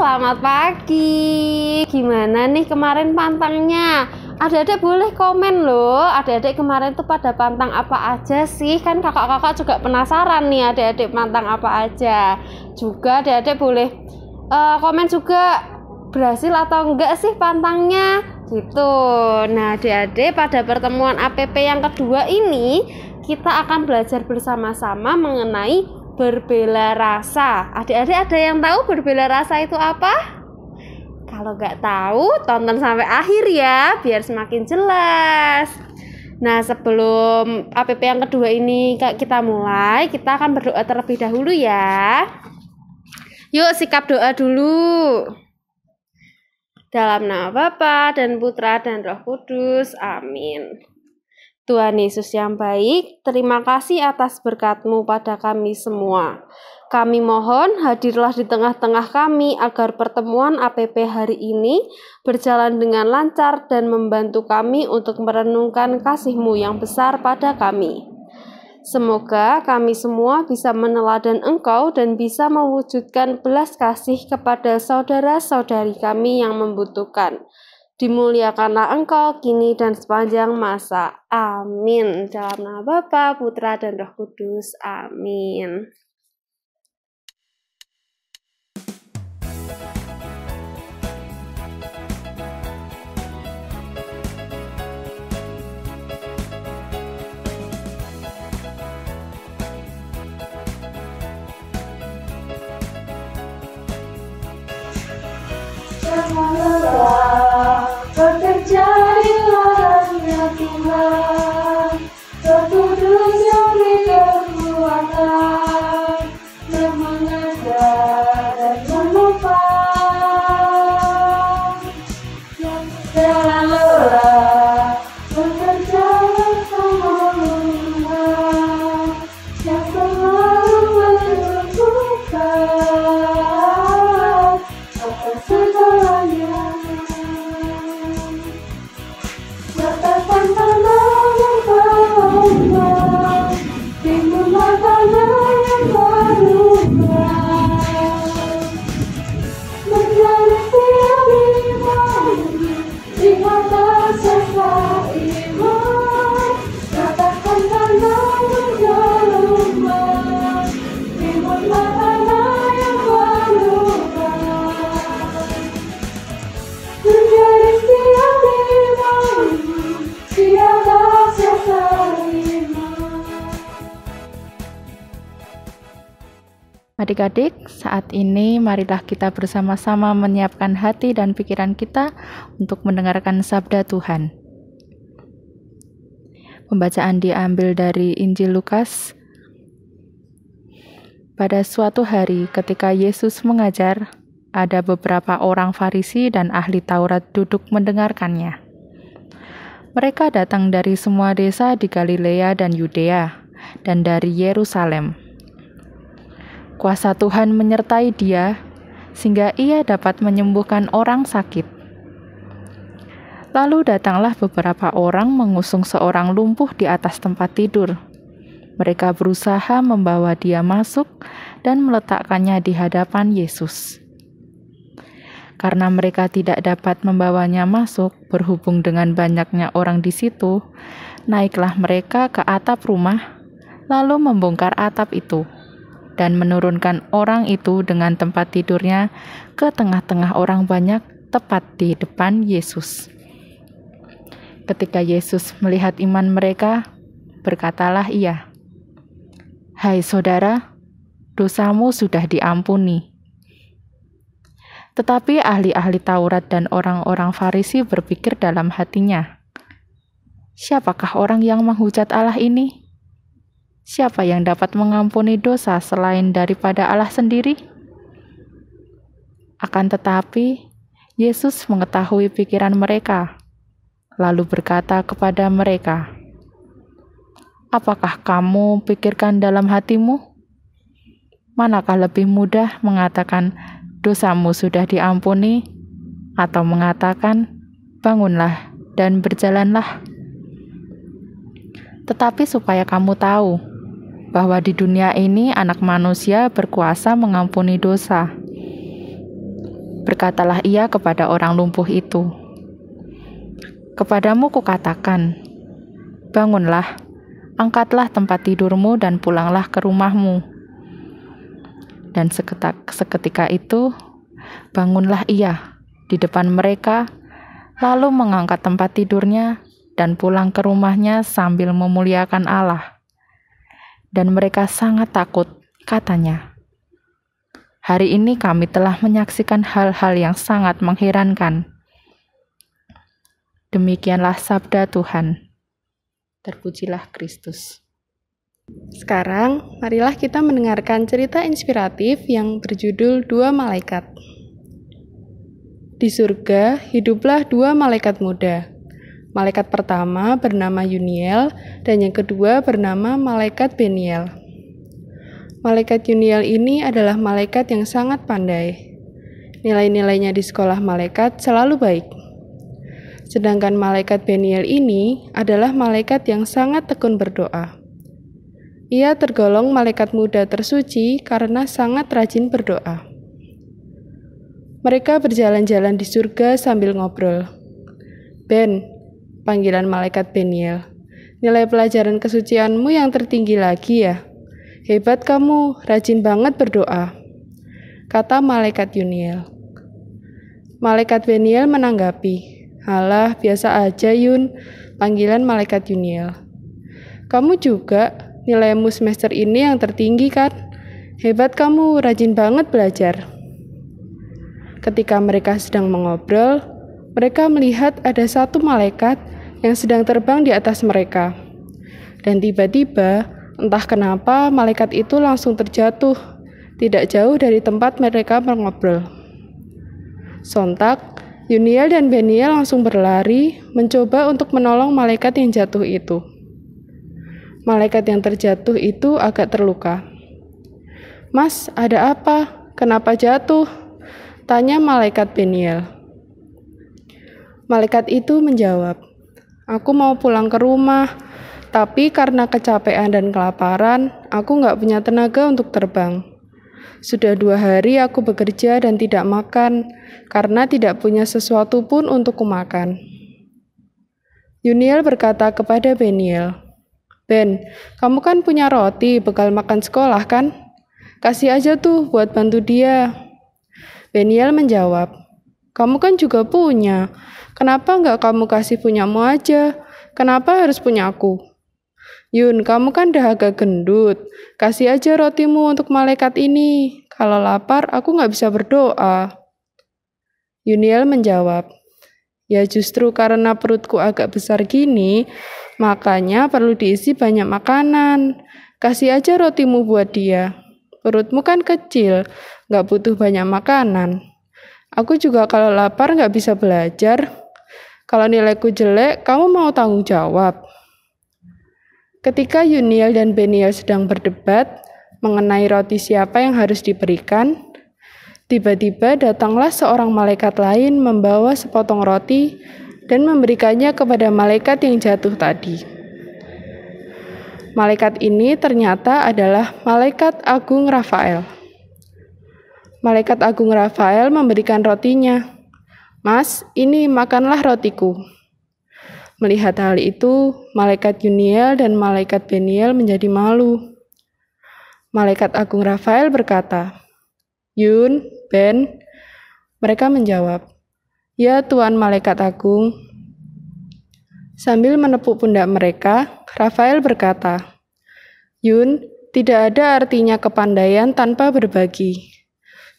selamat pagi. Gimana nih kemarin pantangnya? Adik-adik boleh komen loh. Adik-adik kemarin tuh pada pantang apa aja sih? Kan kakak-kakak juga penasaran nih adik-adik pantang apa aja. Juga adik-adik boleh komen juga berhasil atau enggak sih pantangnya gitu. Nah adik-adik pada pertemuan APP yang kedua ini kita akan belajar bersama-sama mengenai berbela rasa. Adik-adik ada yang tahu berbela rasa itu apa? Kalau nggak tahu, tonton sampai akhir ya, biar semakin jelas. Nah, sebelum APP yang kedua ini kita mulai, kita akan berdoa terlebih dahulu ya. Yuk, sikap doa dulu. Dalam nama Bapa dan Putra dan Roh Kudus. Amin. Tuhan Yesus yang baik, terima kasih atas berkat-Mu pada kami semua. Kami mohon hadirlah di tengah-tengah kami agar pertemuan APP hari ini berjalan dengan lancar dan membantu kami untuk merenungkan kasih-Mu yang besar pada kami. Semoga kami semua bisa meneladan Engkau dan bisa mewujudkan belas kasih kepada saudara-saudari kami yang membutuhkan. Dimuliakanlah Engkau kini dan sepanjang masa. Amin. Dalam nama Bapa, Putra, dan Roh Kudus. Amin. Jangan lelah bekerja di ladangnya Tuhan, Roh Kudus yang beri kekuatan yang mengajar dan menopang. Jangan lelah bekerja bersama Tuhan yang selalu menyembuhkan. Adik-adik, saat ini marilah kita bersama-sama menyiapkan hati dan pikiran kita untuk mendengarkan sabda Tuhan. Pembacaan diambil dari Injil Lukas. Pada suatu hari ketika Yesus mengajar, ada beberapa orang Farisi dan ahli Taurat duduk mendengarkannya. Mereka datang dari semua desa di Galilea dan Yudea, dan dari Yerusalem. Kuasa Tuhan menyertai dia, sehingga ia dapat menyembuhkan orang sakit. Lalu datanglah beberapa orang mengusung seorang lumpuh di atas tempat tidur. Mereka berusaha membawa dia masuk dan meletakkannya di hadapan Yesus. Karena mereka tidak dapat membawanya masuk, berhubung dengan banyaknya orang di situ, naiklah mereka ke atap rumah, lalu membongkar atap itu, dan menurunkan orang itu dengan tempat tidurnya ke tengah-tengah orang banyak, tepat di depan Yesus. Ketika Yesus melihat iman mereka, berkatalah ia, "Hai saudara, dosamu sudah diampuni." Tetapi ahli-ahli Taurat dan orang-orang Farisi berpikir dalam hatinya, "Siapakah orang yang menghujat Allah ini? Siapa yang dapat mengampuni dosa selain daripada Allah sendiri?" Akan tetapi, Yesus mengetahui pikiran mereka, lalu berkata kepada mereka, "Apakah kamu pikirkan dalam hatimu? Manakah lebih mudah mengatakan, 'Dosamu sudah diampuni,' atau mengatakan, 'Bangunlah dan berjalanlah'? Tetapi supaya kamu tahu bahwa di dunia ini Anak Manusia berkuasa mengampuni dosa." Berkatalah ia kepada orang lumpuh itu, "Kepadamu kukatakan, bangunlah, angkatlah tempat tidurmu dan pulanglah ke rumahmu." Dan seketika itu, bangunlah ia di depan mereka, lalu mengangkat tempat tidurnya dan pulang ke rumahnya sambil memuliakan Allah. Dan mereka sangat takut, katanya, "Hari ini kami telah menyaksikan hal-hal yang sangat mengherankan." Demikianlah sabda Tuhan. Terpujilah Kristus. Sekarang, marilah kita mendengarkan cerita inspiratif yang berjudul Dua Malaikat. Di surga, hiduplah dua malaikat muda. Malaikat pertama bernama Yuniel, dan yang kedua bernama Malaikat Beniel. Malaikat Yuniel ini adalah malaikat yang sangat pandai. Nilai-nilainya di sekolah malaikat selalu baik. Sedangkan malaikat Beniel ini adalah malaikat yang sangat tekun berdoa. Ia tergolong malaikat muda tersuci karena sangat rajin berdoa. Mereka berjalan-jalan di surga sambil ngobrol. "Ben," panggilan malaikat Beniel, "nilai pelajaran kesucianmu yang tertinggi lagi ya? Hebat kamu, rajin banget berdoa," kata malaikat Yuniel. Malaikat Beniel menanggapi, "Halah, biasa aja Yun," panggilan malaikat Yuniel. "Kamu juga, nilaimu semester ini yang tertinggi kan? Hebat kamu, rajin banget belajar." Ketika mereka sedang mengobrol, mereka melihat ada satu malaikat yang sedang terbang di atas mereka. Dan tiba-tiba, entah kenapa malaikat itu langsung terjatuh, tidak jauh dari tempat mereka mengobrol. Sontak, Yuniel dan Beniel langsung berlari, mencoba untuk menolong malaikat yang jatuh itu. Malaikat yang terjatuh itu agak terluka. "Mas, ada apa? Kenapa jatuh?" tanya malaikat Beniel. Malaikat itu menjawab, "Aku mau pulang ke rumah, tapi karena kecapean dan kelaparan, aku nggak punya tenaga untuk terbang. Sudah 2 hari aku bekerja dan tidak makan, karena tidak punya sesuatu pun untuk kumakan." Yuniel berkata kepada Beniel, "Ben, kamu kan punya roti bekal makan sekolah kan? Kasih aja tuh buat bantu dia." Beniel menjawab, "Kamu kan juga punya. Kenapa nggak kamu kasih punyamu aja? Kenapa harus punya aku?" "Yun, kamu kan dah agak gendut. Kasih aja rotimu untuk malaikat ini. Kalau lapar, aku nggak bisa berdoa." Yuniel menjawab, "Ya justru karena perutku agak besar gini, makanya perlu diisi banyak makanan. Kasih aja rotimu buat dia. Perutmu kan kecil, nggak butuh banyak makanan. Aku juga kalau lapar nggak bisa belajar. Kalau nilaiku jelek, kamu mau tanggung jawab?" Ketika Yuniel dan Beniel sedang berdebat mengenai roti siapa yang harus diberikan, tiba-tiba datanglah seorang malaikat lain membawa sepotong roti dan memberikannya kepada malaikat yang jatuh tadi. Malaikat ini ternyata adalah Malaikat Agung Rafael. Malaikat Agung Rafael memberikan rotinya. "Mas, ini makanlah rotiku." Melihat hal itu, malaikat Yuniel dan malaikat Beniel menjadi malu. Malaikat Agung Rafael berkata, "Yun, Ben." Mereka menjawab, "Ya Tuan Malaikat Agung." Sambil menepuk pundak mereka, Rafael berkata, "Yun, tidak ada artinya kepandaian tanpa berbagi.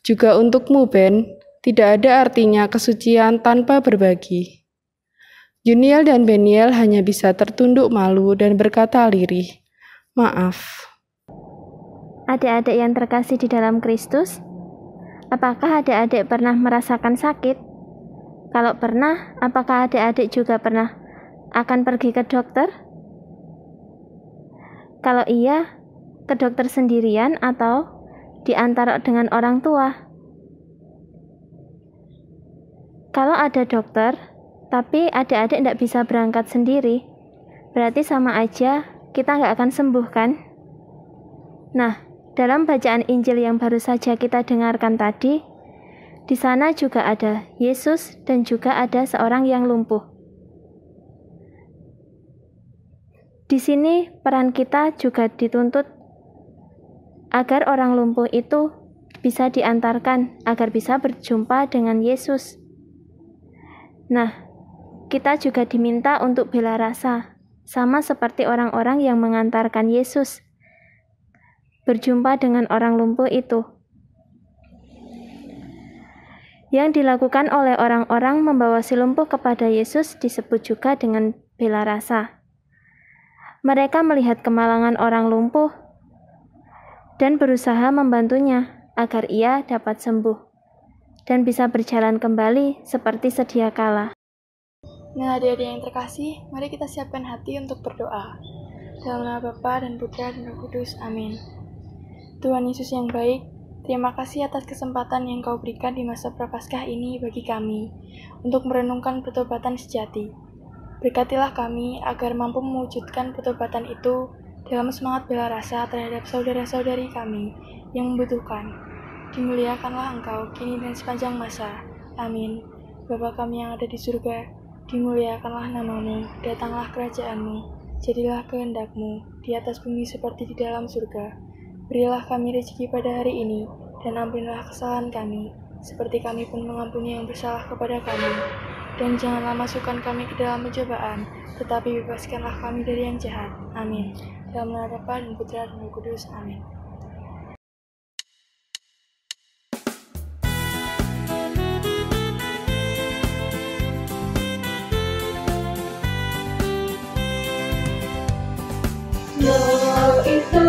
Juga untukmu, Ben, tidak ada artinya kesucian tanpa berbagi." Yuniel dan Beniel hanya bisa tertunduk malu dan berkata lirih, "Maaf." Adik-adik yang terkasih di dalam Kristus, apakah adik-adik pernah merasakan sakit? Kalau pernah, apakah adik-adik juga pernah akan pergi ke dokter? Kalau iya, ke dokter sendirian atau diantar dengan orang tua? Kalau ada dokter, tapi adik-adik tidak bisa berangkat sendiri, berarti sama aja kita nggak akan sembuh kan? Nah, dalam bacaan Injil yang baru saja kita dengarkan tadi, Di sana juga ada Yesus dan juga ada seorang yang lumpuh. Di sini peran kita juga dituntut agar orang lumpuh itu bisa diantarkan agar bisa berjumpa dengan Yesus. Nah, kita juga diminta untuk bela rasa, sama seperti orang-orang yang mengantarkan Yesus berjumpa dengan orang lumpuh itu. Yang dilakukan oleh orang-orang membawa si lumpuh kepada Yesus disebut juga dengan bela rasa. Mereka melihat kemalangan orang lumpuh dan berusaha membantunya agar ia dapat sembuh dan bisa berjalan kembali seperti sedia kala. Nah, adik-adik yang terkasih, mari kita siapkan hati untuk berdoa. Dalam nama Bapa dan Putra dan Roh Kudus. Amin. Tuhan Yesus yang baik, terima kasih atas kesempatan yang Kau berikan di masa Prapaskah ini bagi kami untuk merenungkan pertobatan sejati. Berkatilah kami agar mampu mewujudkan pertobatan itu dalam semangat bela rasa terhadap saudara-saudari kami yang membutuhkan. Dimuliakanlah Engkau kini dan sepanjang masa. Amin. Bapa kami yang ada di surga, dimuliakanlah namamu, datanglah kerajaan-Mu, jadilah kehendak-Mu di atas bumi seperti di dalam surga. Berilah kami rezeki pada hari ini, dan ampunilah kesalahan kami, seperti kami pun mengampuni yang bersalah kepada kami. Dan janganlah masukkan kami ke dalam pencobaan, tetapi bebaskanlah kami dari yang jahat. Amin. Dalam nama Bapa dan Putra dan Roh Kudus. Amin. Itu